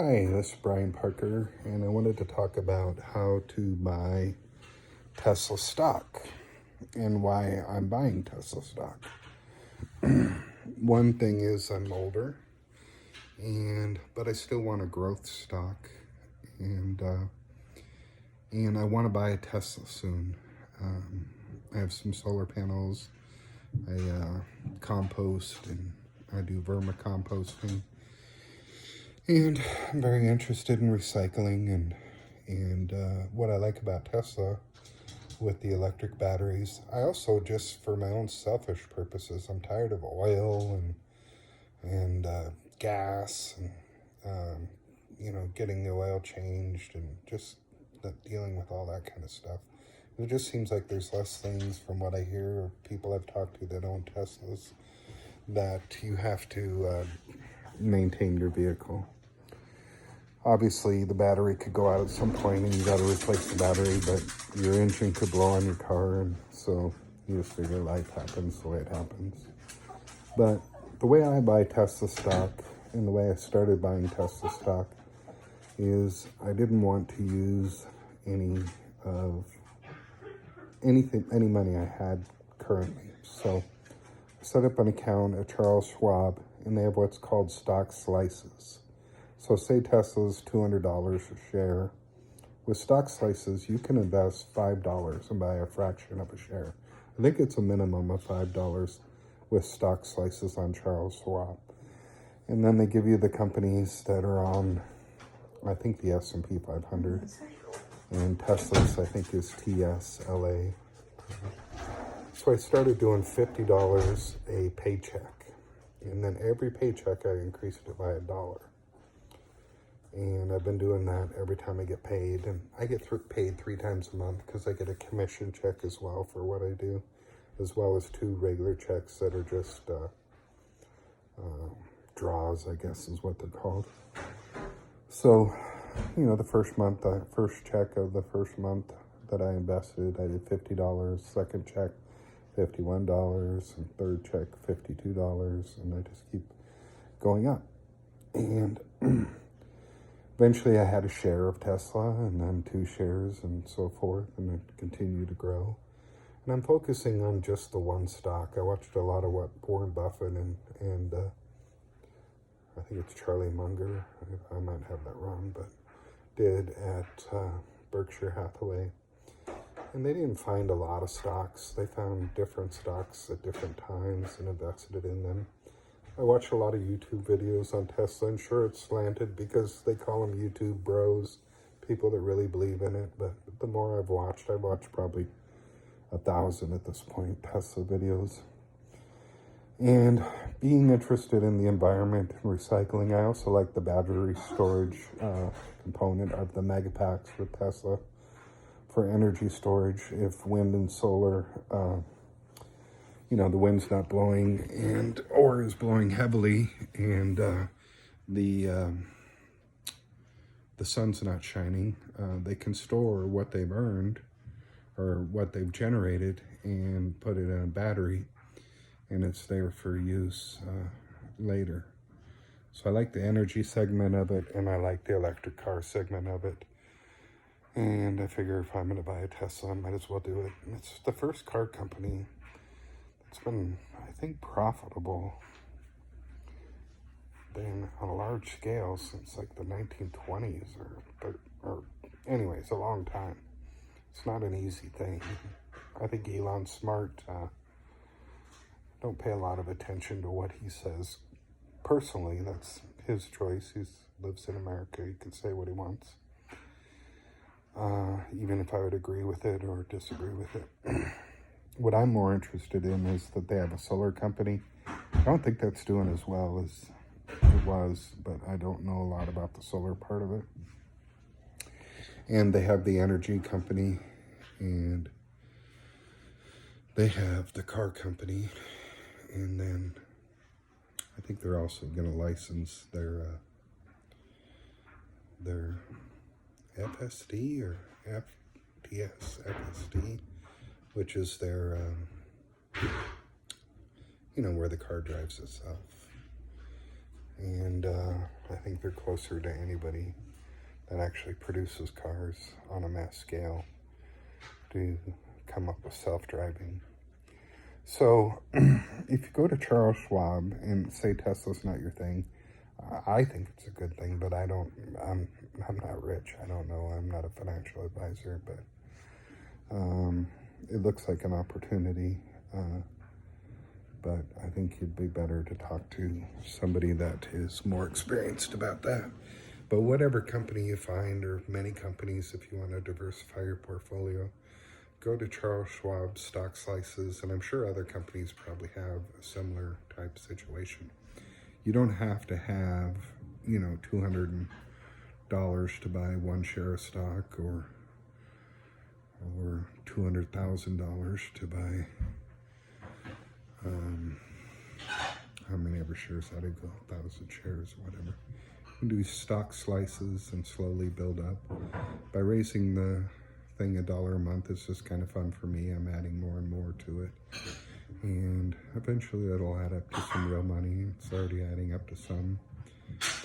Hi, this is Brian Parker, and I wanted to talk about how to buy Tesla stock and why I'm buying Tesla stock. One thing is I'm older, but I still want a growth stock, and I want to buy a Tesla soon. I have some solar panels. I compost and I do vermicomposting. And I'm very interested in recycling and what I like about Tesla with the electric batteries. I also, just for my own selfish purposes, I'm tired of oil and gas and getting the oil changed and just dealing with all that kind of stuff. It just seems like there's less things, from what I hear of people I've talked to that own Teslas, that you have to maintain your vehicle. Obviously, the battery could go out at some point and you got to replace the battery, but your engine could blow on your car, and so you just figure life happens the way it happens. But the way I buy Tesla stock and the way I started buying Tesla stock is I didn't want to use any money I had currently. So I set up an account at Charles Schwab, and they have what's called stock slices. So say Tesla's $200 a share. With stock slices, you can invest $5 and buy a fraction of a share. I think it's a minimum of $5 with stock slices on Charles Schwab. And then they give you the companies that are on, I think, the S&P 500. And Tesla's, I think, is TSLA. So I started doing $50 a paycheck. And then every paycheck I increased it by $1. And I've been doing that every time I get paid. And I get paid 3 times a month because I get a commission check as well for what I do, as well as 2 regular checks that are just draws, I guess is what they're called. So, the first check of the first month that I invested, I did $50. Second check, $51. And third check, $52. And I just keep going up. And eventually I had a share of Tesla, and then 2 shares, and so forth, and it continued to grow. And I'm focusing on just the one stock. I watched a lot of what Warren Buffett and I think it's Charlie Munger, I might have that wrong, but did at Berkshire Hathaway. And they didn't find a lot of stocks. They found different stocks at different times and invested in them. I watch a lot of YouTube videos on Tesla, and sure, it's slanted because they call them YouTube bros, people that really believe in it. But the more I've watched probably 1,000 at this point, Tesla videos. And being interested in the environment and recycling, I also like the battery storage component of the Megapacks with Tesla for energy storage. If wind and solar, the wind's not blowing or is blowing heavily, and the sun's not shining, they can store what they've earned or what they've generated and put it in a battery, and it's there for use later. So I like the energy segment of it, and I like the electric car segment of it. And I figure if I'm going to buy a Tesla, I might as well do it. It's the first car company that's been, I think, profitable on a large scale since like the 1920s or anyways, a long time. It's not an easy thing. I think Elon's smart. Don't pay a lot of attention to what he says. Personally, that's his choice. He lives in America. He can say what he wants. Even if I would agree with it or disagree with it. What I'm more interested in is that they have a solar company. I don't think that's doing as well as it was, but I don't know a lot about the solar part of it. And they have the energy company, and they have the car company, and then I think they're also going to license their FSD or FSD, which is their, where the car drives itself. And I think they're closer to anybody that actually produces cars on a mass scale to come up with self-driving. So if you go to Charles Schwab and say Tesla's not your thing, I think it's a good thing, but I'm not rich. I don't know. I'm not a financial advisor, but it looks like an opportunity. But I think it'd be better to talk to somebody that is more experienced about that. But whatever company you find, or many companies, if you want to diversify your portfolio, go to Charles Schwab Stock Slices, and I'm sure other companies probably have a similar type situation. You don't have to have, $200 to buy one share of stock, or $200,000 to buy, how many ever shares that go, 1,000 shares, whatever. You can do stock slices and slowly build up. By raising the thing $1 a month, it's just kind of fun for me. I'm adding more and more to it. And eventually it'll add up to some real money. It's already adding up to some.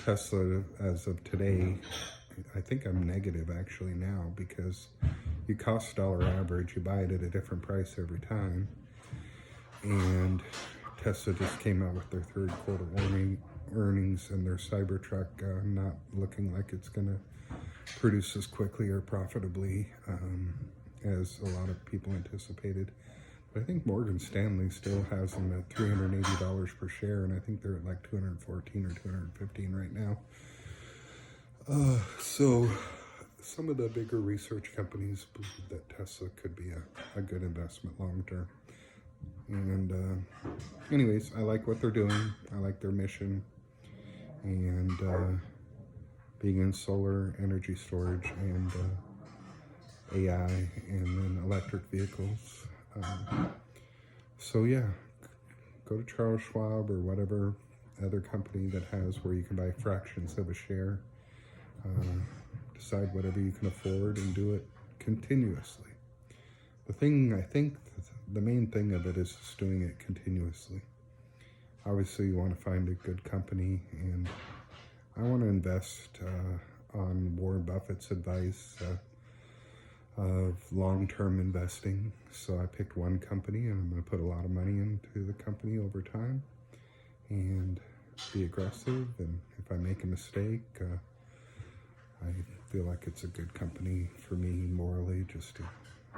Tesla, as of today, I think I'm negative actually now, because you cost dollar average, you buy it at a different price every time. And Tesla just came out with their third quarter earnings, and their Cybertruck not looking like it's going to produce as quickly or profitably as a lot of people anticipated. But I think Morgan Stanley still has them at $380 per share, and I think they're at like 214 or 215 right now. So some of the bigger research companies believe that Tesla could be a good investment long term. And anyways, I like what they're doing. I like their mission, and being in solar energy storage and AI, and then electric vehicles. So yeah, go to Charles Schwab or whatever other company that has where you can buy fractions of a share. Decide whatever you can afford and do it continuously. The main thing of it is just doing it continuously. Obviously, you want to find a good company, and I want to invest on Warren Buffett's advice of long-term investing. So I picked one company, and I'm going to put a lot of money into the company over time and be aggressive. And if I make a mistake, I feel like it's a good company for me morally just to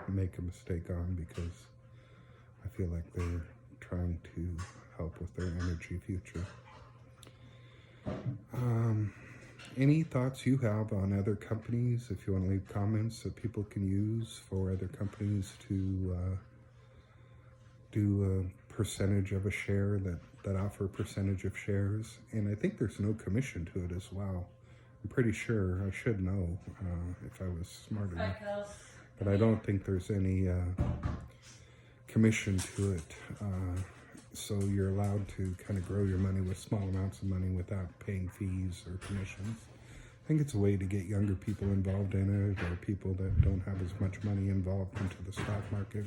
make a mistake on, because I feel like they're trying to help with their energy future. Any thoughts you have on other companies? If you want to leave comments that people can use for other companies to do a percentage of a share, that offer a percentage of shares. And I think there's no commission to it as well. I'm pretty sure. I should know if I was smart enough. But I don't think there's any commission to it. So you're allowed to kind of grow your money with small amounts of money without paying fees or commissions. I think it's a way to get younger people involved in it, or people that don't have as much money involved into the stock market,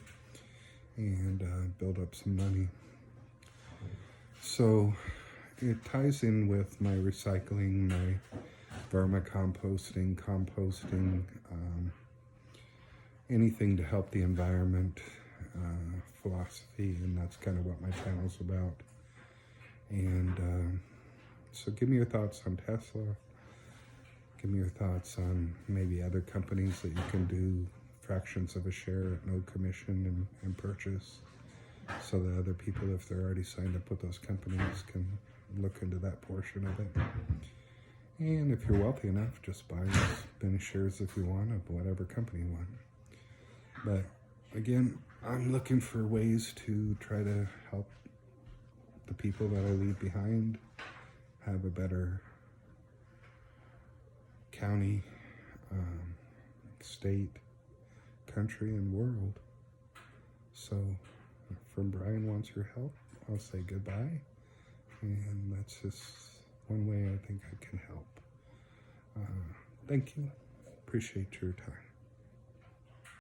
and build up some money. So it ties in with my recycling, my vermicomposting, composting, anything to help the environment, philosophy, and that's kind of what my channel's about. And so give me your thoughts on Tesla. Give me your thoughts on maybe other companies that you can do fractions of a share at no commission and purchase, so that other people, if they're already signed up with those companies, can look into that portion of it. And if you're wealthy enough, just buy as many shares if you want of whatever company you want. But again, I'm looking for ways to try to help the people that I leave behind have a better county, state, country, and world. So from Brian Wants Your Help, I'll say goodbye. And that's just one way I think I can help. Thank you. Appreciate your time.